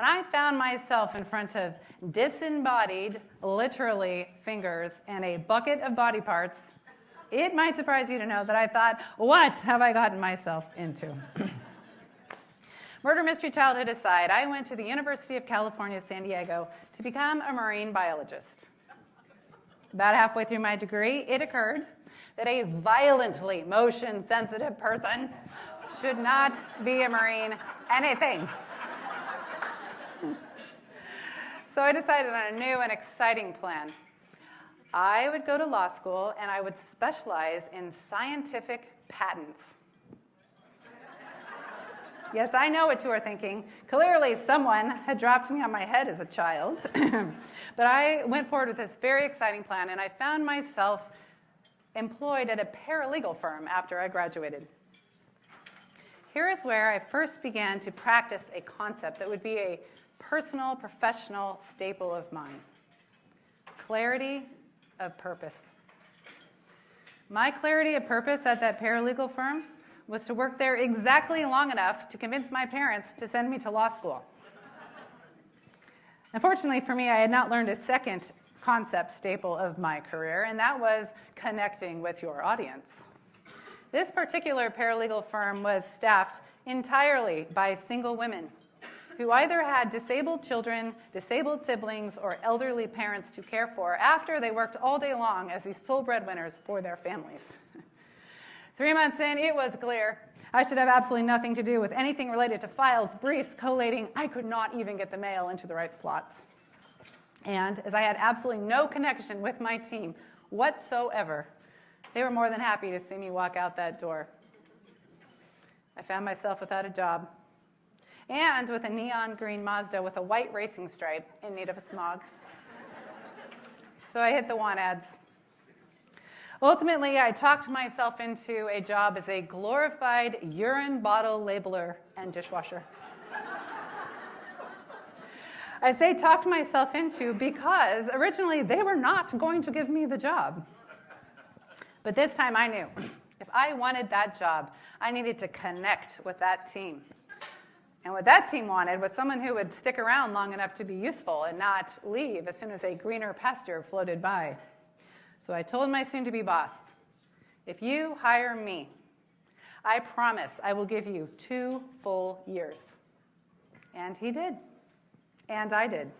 when I found myself in front of disembodied, literally, fingers and a bucket of body parts, it might surprise you to know that I thought, what have I gotten myself into? Murder mystery childhood aside, I went to the University of California, San Diego to become a marine biologist. About halfway through my degree, it occurred that a violently motion-sensitive person should not be a marine anything. So I decided on a new and exciting plan. I would go to law school and I would specialize in scientific patents. Yes, I know what you are thinking. Clearly, someone had dropped me on my head as a child. But I went forward with this very exciting plan, and I found myself employed at a paralegal firm after I graduated. Here is where I first began to practice a concept that would be a personal, professional staple of mine: clarity of purpose. My clarity of purpose at that paralegal firm was to work there exactly long enough to convince my parents to send me to law school. Unfortunately for me, I had not learned a second concept staple of my career, and that was connecting with your audience. This particular paralegal firm was staffed entirely by single women who either had disabled children, disabled siblings, or elderly parents to care for after they worked all day long as the sole breadwinners for their families. 3 months in, it was clear I should have absolutely nothing to do with anything related to files, briefs, collating. I could not even get the mail into the right slots. And as I had absolutely no connection with my team whatsoever, they were more than happy to see me walk out that door. I found myself without a job and with a neon green Mazda with a white racing stripe in need of a smog. So I hit the want ads. Ultimately, I talked myself into a job as a glorified urine bottle labeler and dishwasher. I say talked myself into because originally they were not going to give me the job. But this time I knew if I wanted that job, I needed to connect with that team. And what that team wanted was someone who would stick around long enough to be useful and not leave as soon as a greener pasture floated by. So I told my soon-to-be boss, if you hire me, I promise I will give you 2 full years. And he did. And I did.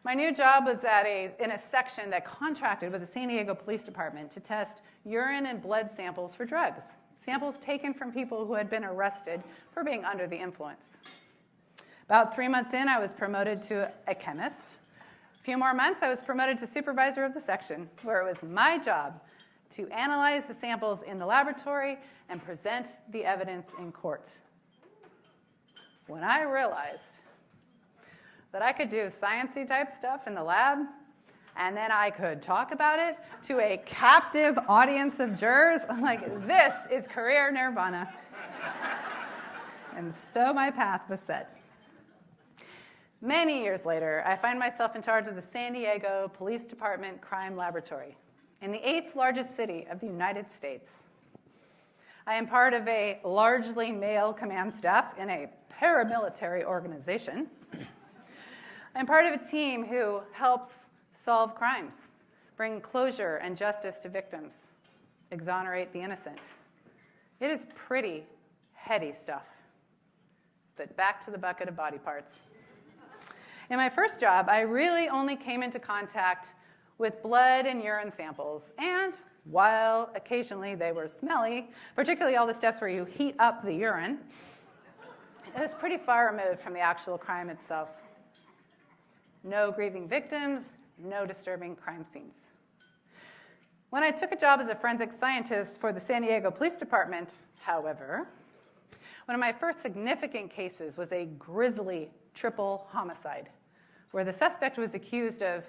My new job was in a section that contracted with the San Diego Police Department to test urine and blood samples for drugs, samples taken from people who had been arrested for being under the influence. About 3 months in, I was promoted to a chemist. A few more months, I was promoted to supervisor of the section, where it was my job to analyze the samples in the laboratory and present the evidence in court. When I realized that I could do science-y type stuff in the lab, and then I could talk about it to a captive audience of jurors, I'm like, this is career nirvana. And so my path was set. Many years later, I find myself in charge of the San Diego Police Department Crime Laboratory in the 8th largest city of the United States. I am part of a largely male command staff in a paramilitary organization. I'm part of a team who helps solve crimes, bring closure and justice to victims, exonerate the innocent. It is pretty heady stuff. But back to the bucket of body parts. In my first job, I really only came into contact with blood and urine samples, and while occasionally they were smelly, particularly all the steps where you heat up the urine, it was pretty far removed from the actual crime itself. No grieving victims, no disturbing crime scenes. When I took a job as a forensic scientist for the San Diego Police Department, however, one of my first significant cases was a grisly triple homicide, where the suspect was accused of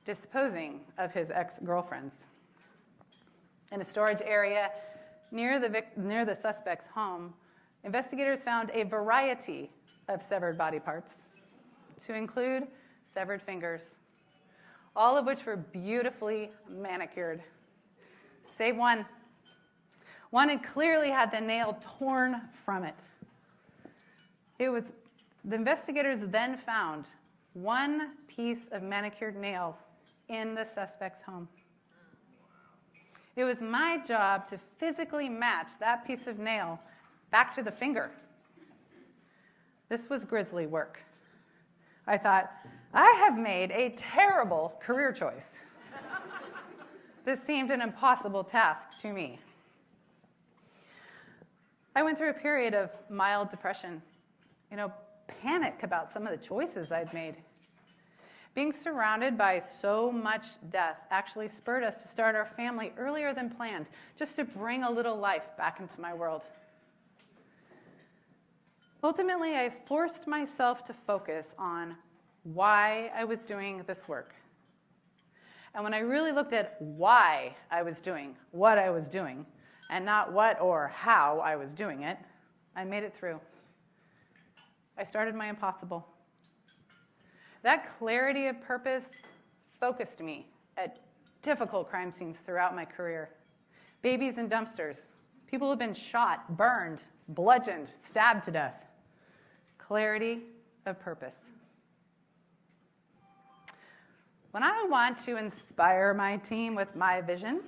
disposing of his ex-girlfriends. In a storage area near the suspect's home, investigators found a variety of severed body parts, to include severed fingers, all of which were beautifully manicured, save one. One had clearly had the nail torn from it. It was The investigators then found one piece of manicured nail in the suspect's home. It was my job to physically match that piece of nail back to the finger. This was grisly work. I thought, I have made a terrible career choice. This seemed an impossible task to me. I went through a period of mild depression, panic about some of the choices I'd made. Being surrounded by so much death actually spurred us to start our family earlier than planned, just to bring a little life back into my world. Ultimately, I forced myself to focus on why I was doing this work. And when I really looked at why I was doing what I was doing, and not what or how I was doing it, I made it through. I started my impossible. That clarity of purpose focused me at difficult crime scenes throughout my career. Babies in dumpsters, people who've been shot, burned, bludgeoned, stabbed to death. Clarity of purpose. When I want to inspire my team with my vision,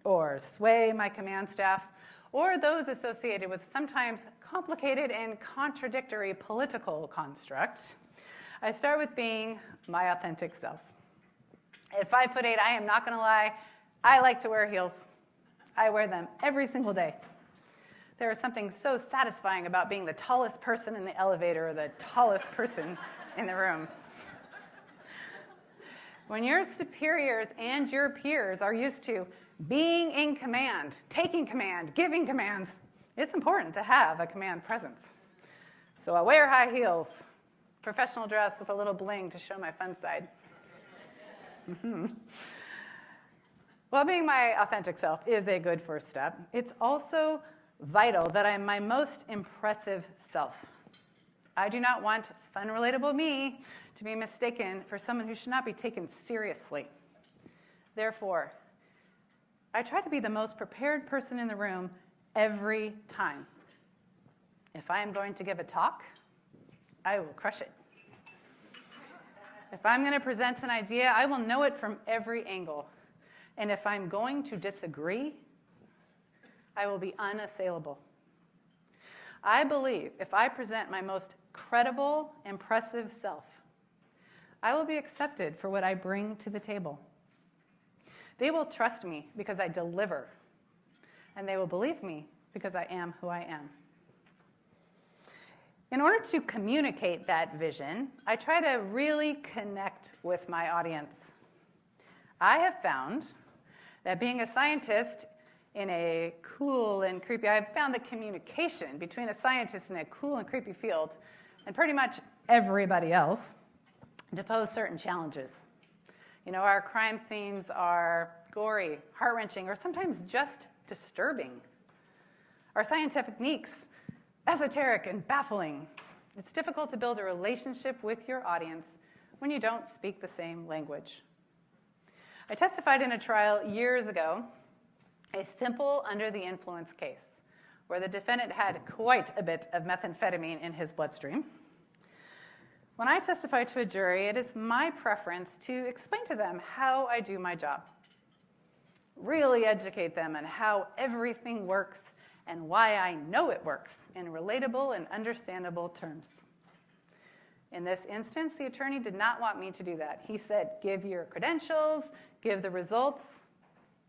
or sway my command staff, or those associated with sometimes complicated and contradictory political construct, I start with being my authentic self. At 5'8", I am not going to lie, I like to wear heels. I wear them every single day. There is something so satisfying about being the tallest person in the elevator or the tallest person in the room. When your superiors and your peers are used to being in command, taking command, giving commands, it's important to have a command presence. So I wear high heels, professional dress with a little bling to show my fun side. While being my authentic self is a good first step, it's also vital that I am my most impressive self. I do not want fun, relatable me to be mistaken for someone who should not be taken seriously. Therefore, I try to be the most prepared person in the room every time. If I am going to give a talk, I will crush it. If I'm going to present an idea, I will know it from every angle. And if I'm going to disagree, I will be unassailable. I believe if I present my most credible, impressive self, I will be accepted for what I bring to the table. They will trust me because I deliver, and they will believe me because I am who I am. In order to communicate that vision, I try to really connect with my audience. I have found that being a scientist in a cool and creepy, I've found the communication between a scientist in a cool and creepy field and pretty much everybody else to pose certain challenges. Our crime scenes are gory, heart-wrenching, or sometimes just disturbing. Our scientific techniques, esoteric and baffling. It's difficult to build a relationship with your audience when you don't speak the same language. I testified in a trial years ago, a simple under-the-influence case, where the defendant had quite a bit of methamphetamine in his bloodstream. When I testify to a jury, it is my preference to explain to them how I do my job. Really educate them on how everything works and why I know it works in relatable and understandable terms. In this instance, the attorney did not want me to do that. He said, give your credentials, give the results,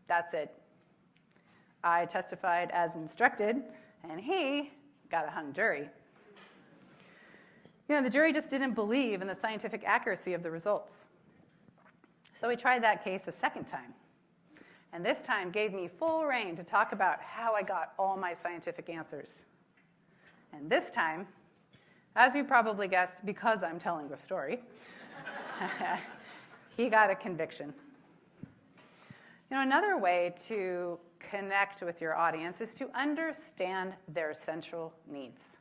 that's it. I testified as instructed, and he got a hung jury. The jury just didn't believe in the scientific accuracy of the results. So we tried that case a second time, and this time gave me full rein to talk about how I got all my scientific answers. And this time, as you probably guessed, because I'm telling the story, he got a conviction. Another way to connect with your audience is to understand their central needs.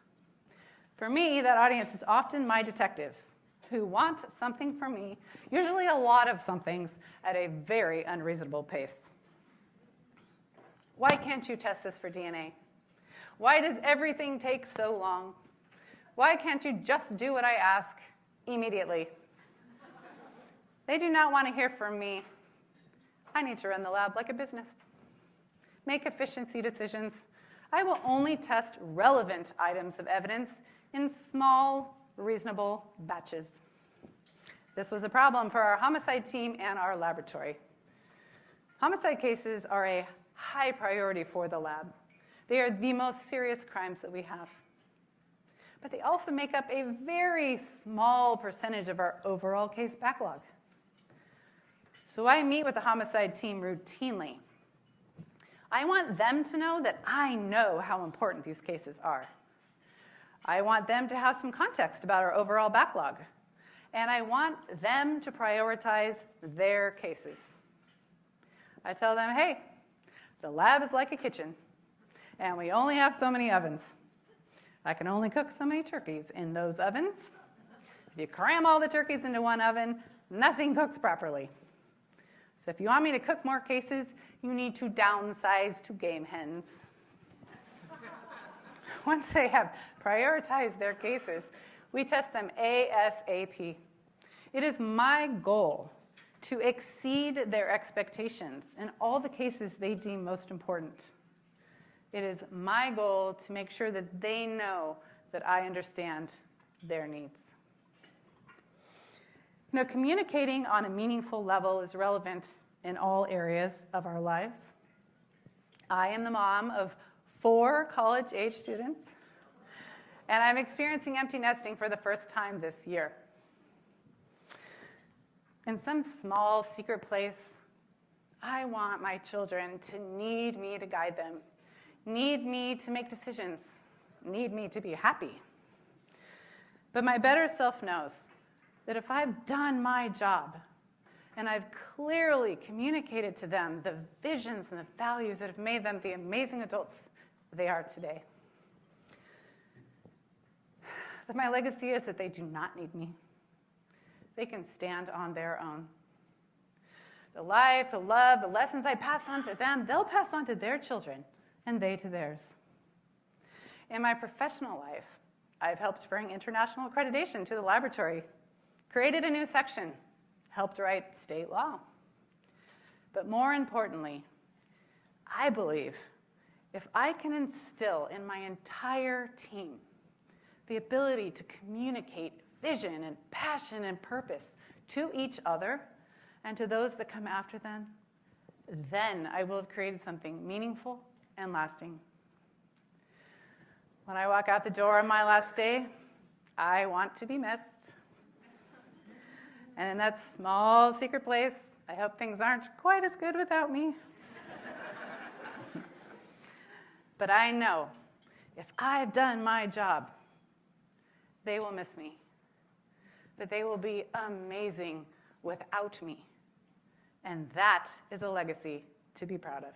For me, that audience is often my detectives who want something from me, usually a lot of somethings, at a very unreasonable pace. Why can't you test this for DNA? Why does everything take so long? Why can't you just do what I ask immediately? They do not want to hear from me. I need to run the lab like a business. Make efficiency decisions. I will only test relevant items of evidence in small, reasonable batches. This was a problem for our homicide team and our laboratory. Homicide cases are a high priority for the lab. They are the most serious crimes that we have. But they also make up a very small percentage of our overall case backlog. So I meet with the homicide team routinely. I want them to know that I know how important these cases are. I want them to have some context about our overall backlog. And I want them to prioritize their cases. I tell them, hey, the lab is like a kitchen, and we only have so many ovens. I can only cook so many turkeys in those ovens. If you cram all the turkeys into one oven, nothing cooks properly. So if you want me to cook more cases, you need to downsize to game hens. Once they have prioritized their cases, we test them ASAP. It is my goal to exceed their expectations in all the cases they deem most important. It is my goal to make sure that they know that I understand their needs. Communicating on a meaningful level is relevant in all areas of our lives. I am the mom of 4 college-age students, and I'm experiencing empty nesting for the first time this year. In some small, secret place, I want my children to need me to guide them, need me to make decisions, need me to be happy. But my better self knows that if I've done my job and I've clearly communicated to them the visions and the values that have made them the amazing adults they are today, that my legacy is that they do not need me. They can stand on their own. The life, the love, the lessons I pass on to them, they'll pass on to their children, and they to theirs. In my professional life, I've helped bring international accreditation to the laboratory, created a new section, helped write state law. But more importantly, I believe if I can instill in my entire team the ability to communicate vision and passion and purpose to each other and to those that come after them, then I will have created something meaningful and lasting. When I walk out the door on my last day, I want to be missed. And in that small secret place, I hope things aren't quite as good without me. But I know if I've done my job, they will miss me. But they will be amazing without me. And that is a legacy to be proud of.